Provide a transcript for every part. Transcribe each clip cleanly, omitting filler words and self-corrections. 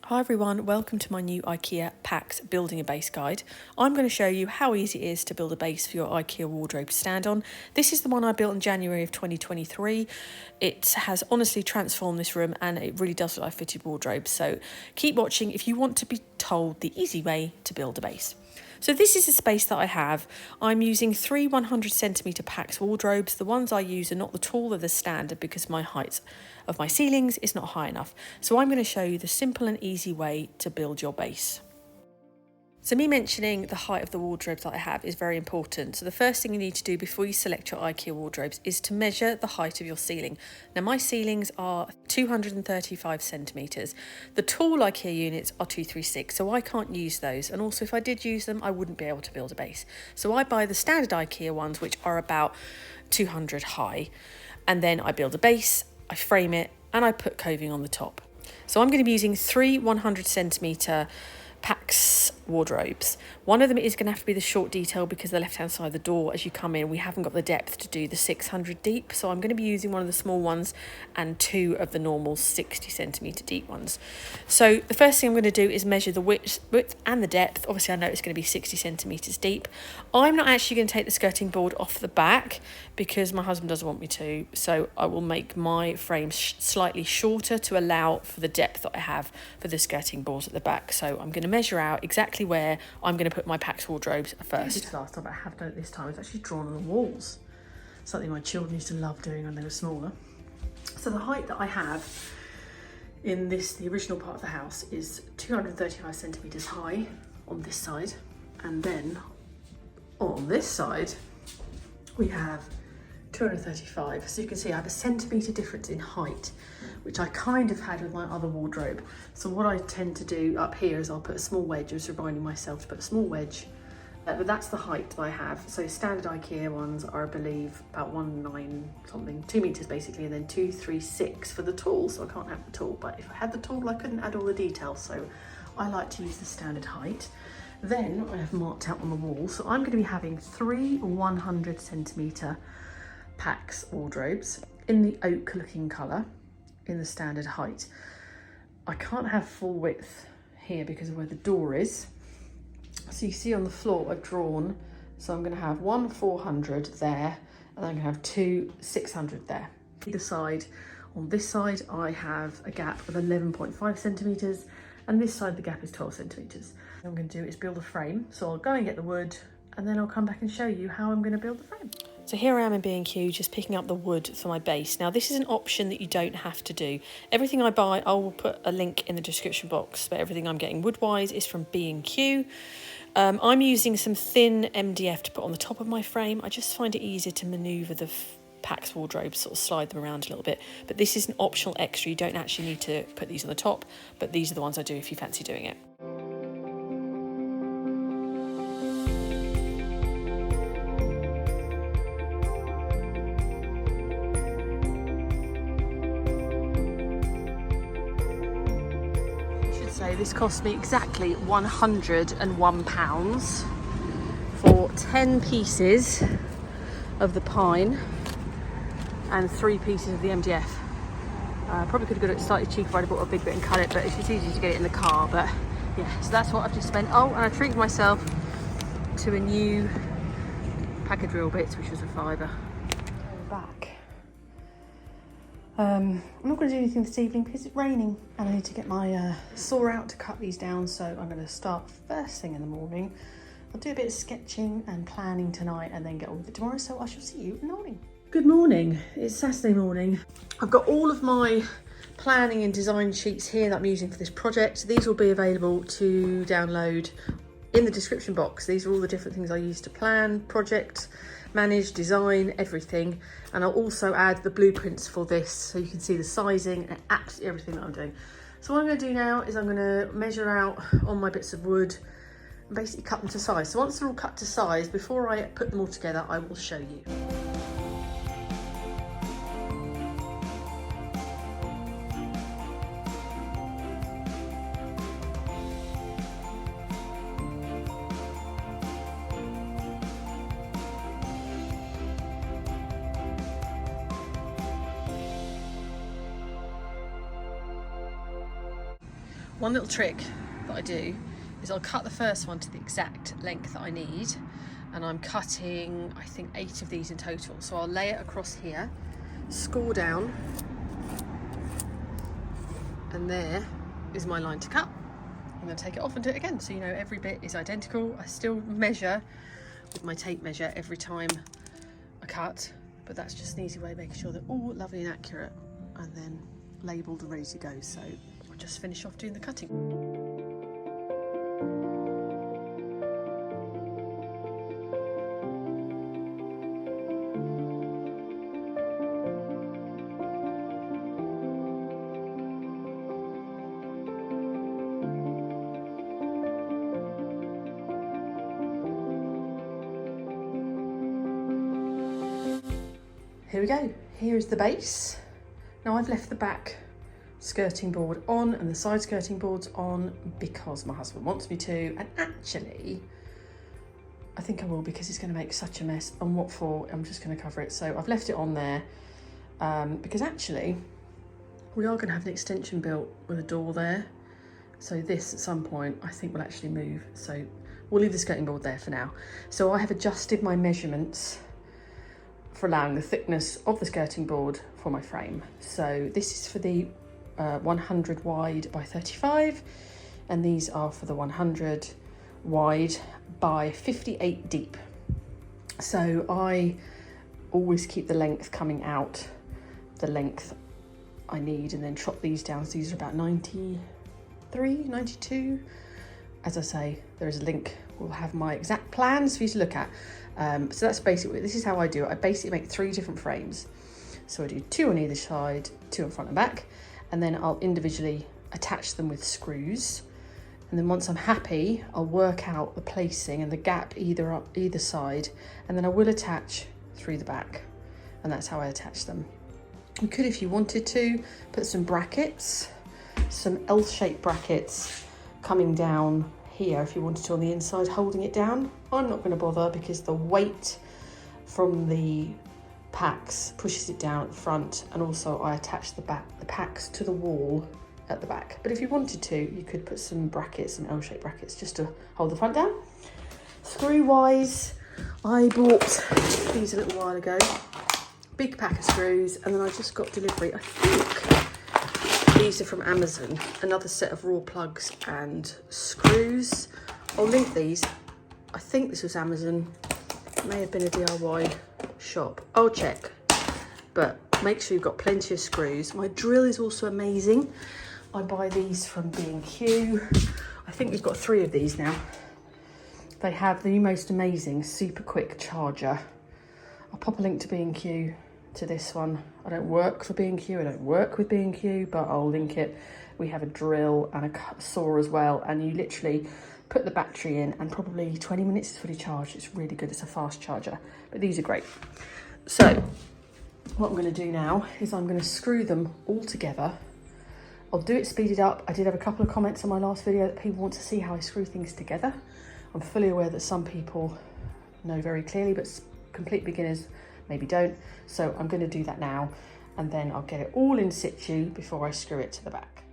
Hi everyone, welcome to my new IKEA PAX building a base guide. I'm going to show you how easy it is to build a base for your IKEA wardrobe to stand on. This is the one I built in January of 2023. It has honestly transformed this room and it really does look like a fitted wardrobe. So keep watching if you want to be told the easy way to build a base. So this is the space that I have. I'm using three 100cm PAX wardrobes. The ones I use are not the tall, they're the standard because my height of my ceilings is not high enough. So I'm going to show you the simple and easy way to build your base. So me mentioning the height of the wardrobes that I have is very important. So the first thing you need to do before you select your IKEA wardrobes is to measure the height of your ceiling. Now my ceilings are 235 centimetres. The tall IKEA units are 236, so I can't use those. And also if I did use them, I wouldn't be able to build a base. So I buy the standard IKEA ones, which are about 200 high. And then I build a base, I frame it, and I put coving on the top. So I'm going to be using three 100cm PAX wardrobes. One of them is going to have to be the short detail because the left hand side of the door as you come in we haven't got the depth to do the 600 deep, so I'm going to be using one of the small ones and two of the normal 60cm deep ones. So the first thing I'm going to do is measure the width and the depth. Obviously I know it's going to be 60cm deep. I'm not actually going to take the skirting board off the back because my husband doesn't want me to, so I will make my frame slightly shorter to allow for the depth that I have for the skirting boards at the back. So I'm going to measure out exactly where I'm going to put my PAX wardrobes first. This last time I have done it this time, it's actually drawn on the walls. Something my children used to love doing when they were smaller. So the height that I have in the original part of the house is 235 centimetres high on this side, and then on this side we have 235. So you can see I have a centimetre difference in height, which I kind of had with my other wardrobe. So what I tend to do up here is I'll put a small wedge. I was reminding myself to put a small wedge, but that's the height that I have. So standard IKEA ones are, I believe, about 1.9 something, 2 metres basically, and then 236 for the tall. So I can't have the tall, but if I had the tall, I couldn't add all the details. So I like to use the standard height. Then I have marked out on the wall. So I'm going to be having three 100cm PAX wardrobes in the oak looking colour in the standard height. I can't have full width here because of where the door is. So you see on the floor I've drawn, so I'm going to have one 400 there and I'm going to have two 600 there. Either side, on this side I have a gap of 11.5 centimetres and this side the gap is 12 centimetres. What I'm going to do is build a frame, so I'll go and get the wood and then I'll come back and show you how I'm going to build the frame. So here I am in B&Q just picking up the wood for my base. Now this is an option that you don't have to do. Everything I buy, I will put a link in the description box, but everything I'm getting wood-wise is from B&Q. I'm using some thin MDF to put on the top of my frame. I just find it easier to manoeuvre the PAX wardrobes, sort of slide them around a little bit. But this is an optional extra. You don't actually need to put these on the top, but these are the ones I do if you fancy doing it. So this cost me exactly £101 for 10 pieces of the pine and 3 pieces of the MDF. Probably could have got it slightly cheaper if I'd bought a big bit and cut it, but it's just easier to get it in the car. But yeah, so that's what I've just spent. Oh, and I treated myself to a new pack of drill bits, which was a fiver. Back. I'm not going to do anything this evening because it's raining and I need to get my saw out to cut these down, so I'm going to start first thing in the morning. I'll do a bit of sketching and planning tonight and then get on with it tomorrow, so I shall see you in the morning. Good morning, it's Saturday morning. I've got all of my planning and design sheets here that I'm using for this project. These will be available to download in the description box. These are all the different things I use to plan, project, manage, design, everything. And I'll also add the blueprints for this so you can see the sizing and absolutely everything that I'm doing. So what I'm going to do now is I'm going to measure out on my bits of wood and basically cut them to size. So once they're all cut to size, before I put them all together, I will show you. One little trick that I do is I'll cut the first one to the exact length that I need, and I'm cutting, I think, 8 of these in total. So I'll lay it across here, score down, and there is my line to cut. I'm going to take it off and do it again, so you know every bit is identical. I still measure with my tape measure every time I cut, but that's just an easy way of making sure they're all lovely and accurate, and then labelled and ready to go. So I'll just finish off doing the cutting. Here we go, here is the base. Now I've left the back skirting board on and the side skirting boards on because my husband wants me to, and actually I think I will, because it's going to make such a mess. And what for? I'm just going to cover it. So I've left it on there because actually we are going to have an extension built with a door there. So this at some point I think will actually move. So we'll leave the skirting board there for now. So I have adjusted my measurements for allowing the thickness of the skirting board for my frame. So this is for the 100 wide by 35, and these are for the 100 wide by 58 deep. So I always keep the length coming out, the length I need, and then chop these down. So these are about 93, 92. As I say, there is a link. We'll have my exact plans for you to look at. So that's basically, this is how I do it. I basically make 3 different frames. So I do 2 on either side, 2 on front and back, and then I'll individually attach them with screws. And then once I'm happy, I'll work out the placing and the gap either side, and then I will attach through the back. And that's how I attach them. You could, if you wanted to, put some brackets, some L-shaped brackets coming down here if you wanted to on the inside, holding it down. I'm not going to bother because the weight from the packs pushes it down at the front, and also I attach the packs to the wall at the back. But if you wanted to, you could put some brackets, some L-shaped brackets, just to hold the front down. Screw wise, I bought these a little while ago, big pack of screws, and then I just got delivery, I think these are from Amazon, another set of raw plugs and screws. I'll link these. I think this was Amazon. It may have been a DIY shop. I'll check. But make sure you've got plenty of screws. My drill is also amazing. I buy these from B&Q. I think we've got 3 of these now. They have the most amazing super quick charger. I'll pop a link to B&Q to this one. I don't work for B&Q, I don't work with B&Q, but I'll link it. We have a drill and a saw as well, and you literally put the battery in and probably 20 minutes is fully charged. It's really good, it's a fast charger, but these are great. So what I'm going to do now is I'm going to screw them all together. I'll do it speeded up. I did have a couple of comments on my last video that people want to see how I screw things together. I'm fully aware that some people know very clearly, but complete beginners maybe don't. So I'm going to do that now, and then I'll get it all in situ before I screw it to the back.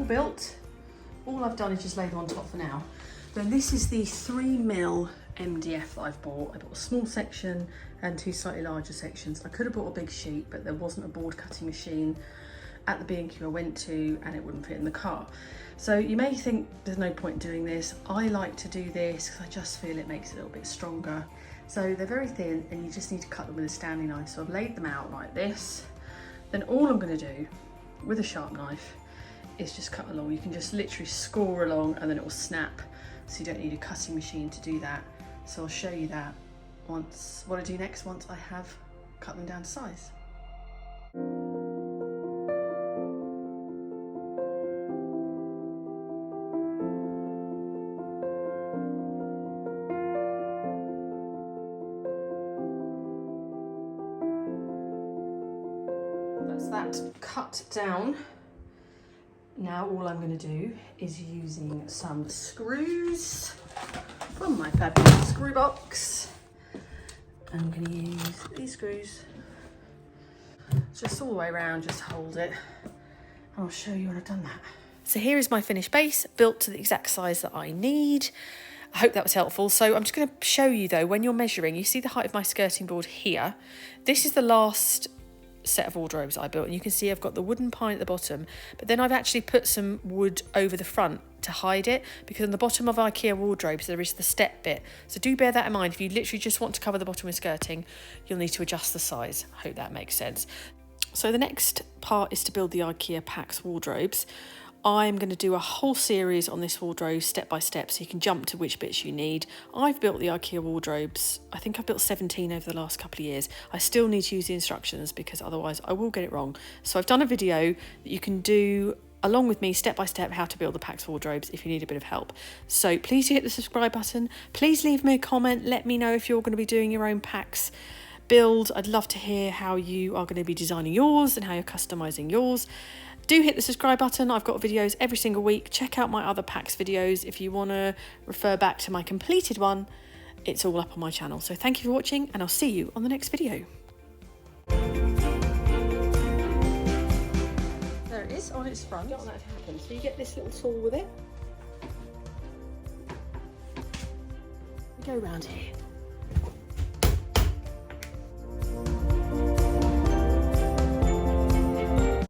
Built. All I've done is just lay them on top for now. Then this is the 3mm MDF that I've bought. I bought a small section and 2 slightly larger sections. I could have bought a big sheet, but there wasn't a board cutting machine at the B&Q I went to, and it wouldn't fit in the car. So you may think there's no point doing this. I like to do this because I just feel it makes it a little bit stronger. So they're very thin and you just need to cut them with a Stanley knife. So I've laid them out like this. Then all I'm going to do with a sharp knife is just cut along. You can just literally score along and then it will snap. So you don't need a cutting machine to do that. So I'll show you that once, what I do next once I have cut them down to size. That's that cut down. Now all I'm going to do is using some screws from my fabulous screw box. I'm going to use these screws just all the way around, just hold it, and I'll show you when I've done that. So here is my finished base, built to the exact size that I need. I hope that was helpful. So I'm just going to show you though, when you're measuring, you see the height of my skirting board here. This is the last set of wardrobes I built, and you can see I've got the wooden pine at the bottom, but then I've actually put some wood over the front to hide it, because on the bottom of IKEA wardrobes there is the step bit. So do bear that in mind. If you literally just want to cover the bottom with skirting, you'll need to adjust the size. I hope that makes sense. So the next part is to build the IKEA PAX wardrobes. I'm going to do a whole series on this wardrobe step by step, so you can jump to which bits you need. I've built the IKEA wardrobes, I think I've built 17 over the last couple of years. I still need to use the instructions because otherwise I will get it wrong. So I've done a video that you can do along with me step by step how to build the PAX wardrobes if you need a bit of help. So please do hit the subscribe button. Please leave me a comment. Let me know if you're going to be doing your own PAX build. I'd love to hear how you are going to be designing yours and how you're customizing yours. Do hit the subscribe button. I've got videos every single week. Check out my other PAX videos. If you want to refer back to my completed one, it's all up on my channel. So thank you for watching, and I'll see you on the next video. There it is on its front. I don't want that to happen. So you get this little tool with it. Go around here.